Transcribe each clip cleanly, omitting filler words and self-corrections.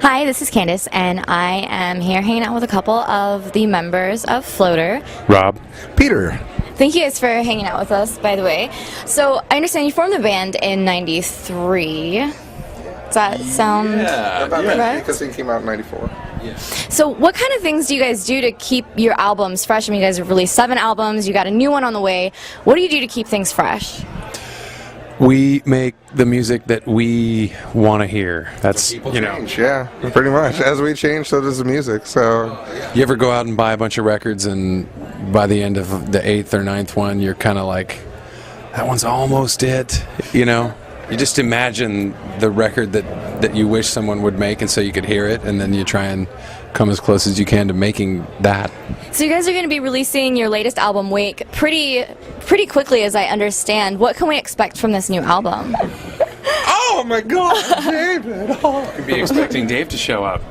Hi, this is Candace, and I am here hanging out with a couple of the members of Floater. Rob. Peter. Thank you guys for hanging out with us, by the way. So, I understand you formed the band in '93. Does that sound right? Because it came out in '94. Yeah. So, what kind of things do you guys do to keep your albums fresh? I mean, you guys have released 7 albums, you got a new one on the way. What do you do to keep things fresh? We make the music that we want to hear. That's, Change, yeah, pretty much. As we change, so does the music. So, you ever go out and buy a bunch of records, and by the end of the 8th or 9th one, you're kind of like, that one's almost it, you know? You just imagine the record that you wish someone would make, and so you could hear it, and then you try and come as close as you can to making that. So you guys are going to be releasing your latest album, Wake, pretty quickly, as I understand. What can we expect from this new album? oh my God, David! Oh. You'd be expecting Dave to show up.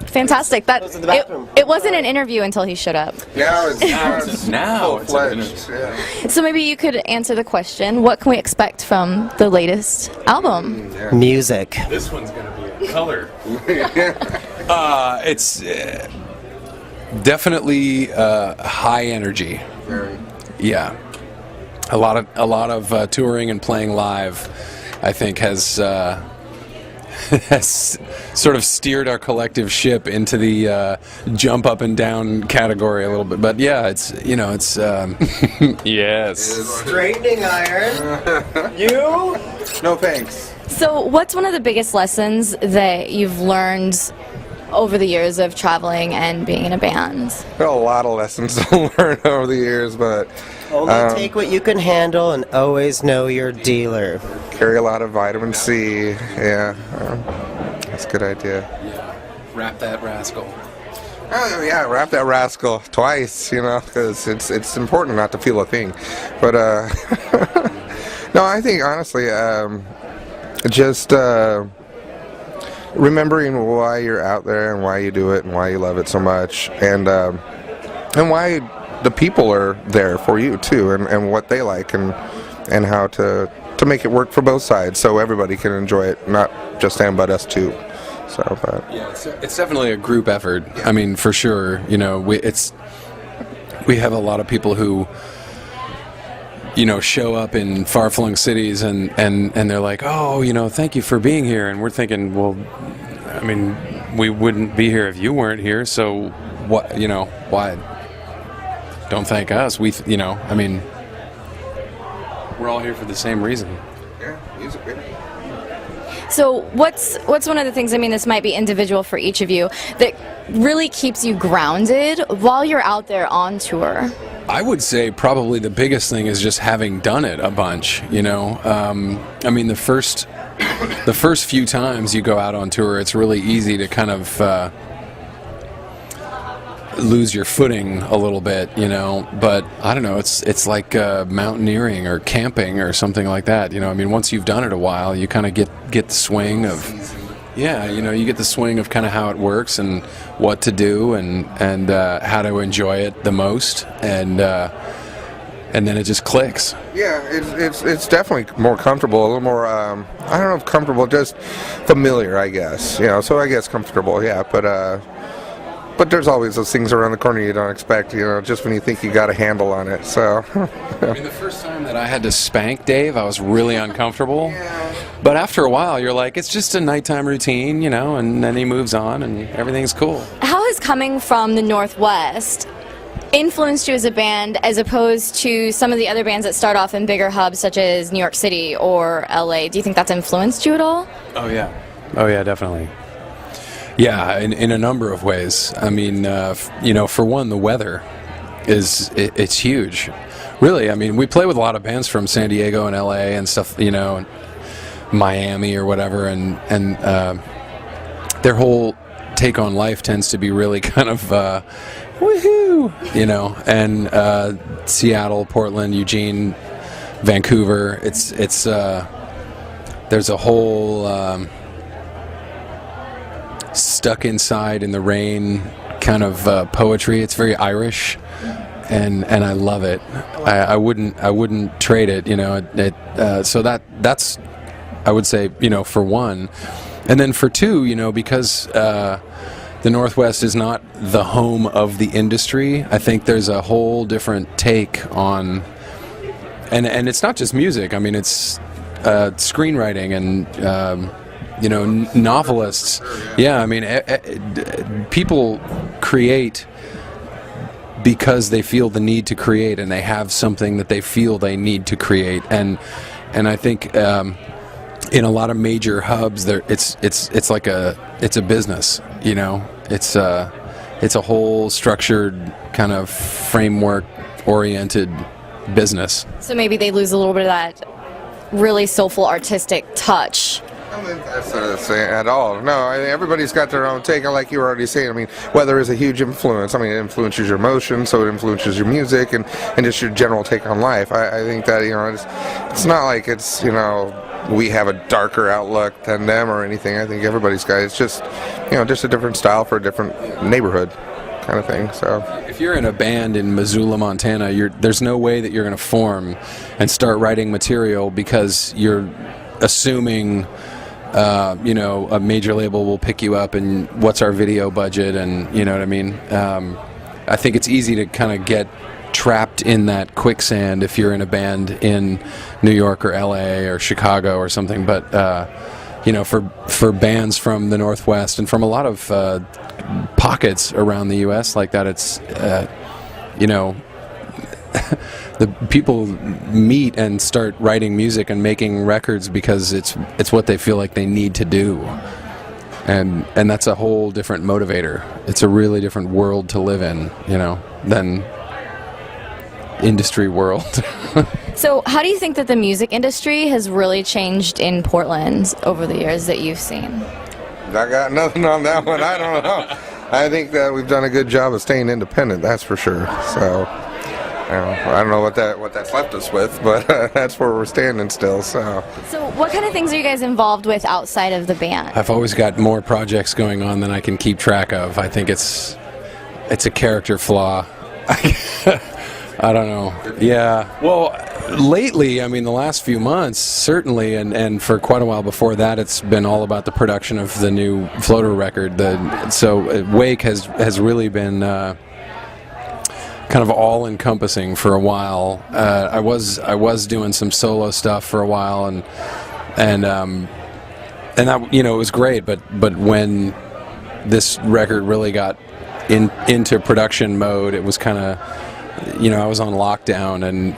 Fantastic. It wasn't an interview until he showed up. Now it's now it's full-fledged. Yeah. So maybe you could answer the question, what can we expect from the latest album? Yeah. Music. This one's going to be a color. It's definitely high energy. Very. Yeah, a lot of touring and playing live, I think, has sort of steered our collective ship into the jump up and down category a little bit. But yeah, it's yes. Straightening iron. You? No thanks. So what's one of the biggest lessons that you've learned over the years of traveling and being in a band? Got a lot of lessons to learn over the years, but Only take what you can handle and always know your dealer. carry a lot of vitamin C. Yeah, that's a good idea. Yeah, wrap that rascal. Oh, yeah, wrap that rascal twice, because it's important not to feel a thing. But no, I think honestly, just remembering why you're out there and why you do it and why you love it so much, and why the people are there for you too, and what they like, and how to make it work for both sides, so everybody can enjoy it, not just them but us too. So, but Yeah, it's definitely a group effort. I mean, for sure. We have a lot of people who show up in far-flung cities, and they're like, oh, thank you for being here, and we're thinking, well, I mean, we wouldn't be here if you weren't here, so what, why? Don't thank us. I mean, we're all here for the same reason. yeah, music. So what's one of the things, I mean, this might be individual for each of you, that really keeps you grounded while you're out there on tour? I would say probably the biggest thing is just having done it a bunch, I mean, the first few times you go out on tour, it's really easy to kind of lose your footing a little bit, but I don't know, it's like mountaineering or camping or something like that, I mean, once you've done it a while, you kind of get the swing of, you get the swing of kind of how it works and what to do and how to enjoy it the most, and then it just clicks. Yeah, it's definitely more comfortable, a little more, I don't know if comfortable, just familiar, I guess. So I guess comfortable, yeah, but there's always those things around the corner you don't expect, just when you think you got a handle on it, so. I mean, the first time that I had to spank Dave, I was really uncomfortable. But after a while, you're like, it's just a nighttime routine, and then he moves on and everything's cool. How has coming from the Northwest influenced you as a band as opposed to some of the other bands that start off in bigger hubs such as New York City or LA? Do you think that's influenced you at all? Oh, yeah, definitely. Yeah, in a number of ways. I mean, for one, the weather it's huge. Really, I mean, we play with a lot of bands from San Diego and LA and stuff, and Miami or whatever, and their whole take on life tends to be really kind of woohoo, and Seattle, Portland, Eugene, Vancouver. It's there's a whole stuck inside in the rain kind of poetry. It's very Irish, and I love it. I wouldn't trade it. So that's I would say, for one. And then for two, because the Northwest is not the home of the industry, I think there's a whole different take on, and it's not just music. I mean, it's screenwriting and novelists. Yeah, I mean, people create because they feel the need to create, and they have something that they feel they need to create, and I think in a lot of major hubs, it's like a business, it's a whole structured kind of framework oriented business. So maybe they lose a little bit of that really soulful artistic touch. I don't think that's at all. No, I mean, everybody's got their own take. And like you were already saying, I mean, weather is a huge influence. I mean, it influences your emotions, so it influences your music and just your general take on life. I think that, it's not like it's, we have a darker outlook than them or anything. I think everybody's got, it's just, just a different style for a different neighborhood kind of thing. So if you're in a band in Missoula, Montana, there's no way that you're going to form and start writing material because you're assuming a major label will pick you up and what's our video budget, and you know what I mean. I think it's easy to kind of get trapped in that quicksand if you're in a band in New York or LA or Chicago or something, but for bands from the Northwest and from a lot of pockets around the US like that, it's the people meet and start writing music and making records because it's what they feel like they need to do, and that's a whole different motivator. It's a really different world to live in, than industry world. So how do you think that the music industry has really changed in Portland over the years that you've seen? I got nothing on that one. I don't know. I think that we've done a good job of staying independent, that's for sure. So I don't know what that's left us with, but that's where we're standing still. So what kind of things are you guys involved with outside of the band? I've always got more projects going on than I can keep track of. I think it's a character flaw. I don't know. Yeah. Well, lately, I mean, the last few months, certainly, and for quite a while before that, it's been all about the production of the new Floater record. So Wake has really been kind of all-encompassing for a while. I was doing some solo stuff for a while, and that, it was great. But when this record really got into production mode, it was kind of, I was on lockdown, and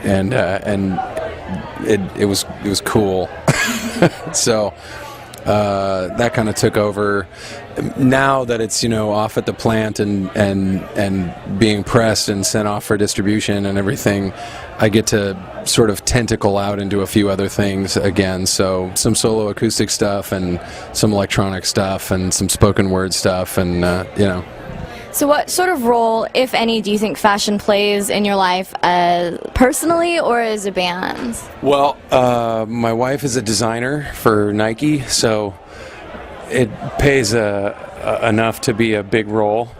it was cool. So that kind of took over. Now that it's off at the plant and being pressed and sent off for distribution and everything, I get to sort of tentacle out into a few other things again. So some solo acoustic stuff and some electronic stuff and some spoken word stuff, and So what sort of role, if any, do you think fashion plays in your life, personally or as a band? Well, my wife is a designer for Nike, so it pays enough to be a big role.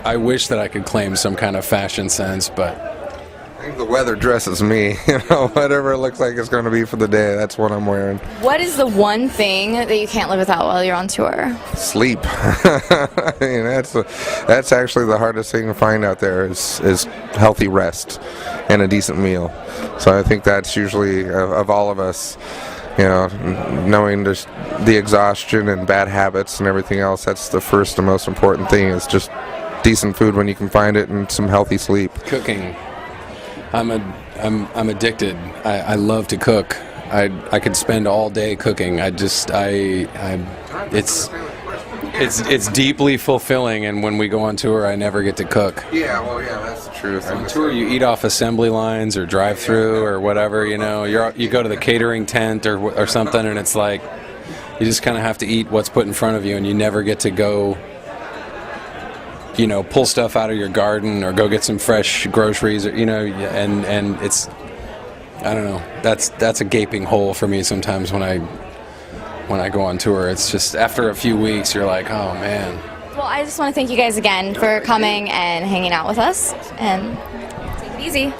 I wish that I could claim some kind of fashion sense, but I think the weather dresses me. Whatever it looks like it's going to be for the day, that's what I'm wearing. What is the one thing that you can't live without while you're on tour? Sleep. I mean, that's actually the hardest thing to find out there is healthy rest and a decent meal. So I think that's usually, of all of us, knowing just the exhaustion and bad habits and everything else, that's the first and most important thing, is just decent food when you can find it and some healthy sleep. Cooking. I'm addicted. I love to cook. I could spend all day cooking. It's deeply fulfilling, and when we go on tour, I never get to cook. Yeah, well, yeah, that's the truth. On tour, you eat off assembly lines or drive-through or whatever. You go to the catering tent or something, and it's like you just kind of have to eat what's put in front of you, and you never get to go, pull stuff out of your garden or go get some fresh groceries, or, and it's, I don't know. That's a gaping hole for me sometimes when I go on tour. It's just after a few weeks, you're like, oh man. Well, I just want to thank you guys again for coming and hanging out with us, and take it easy.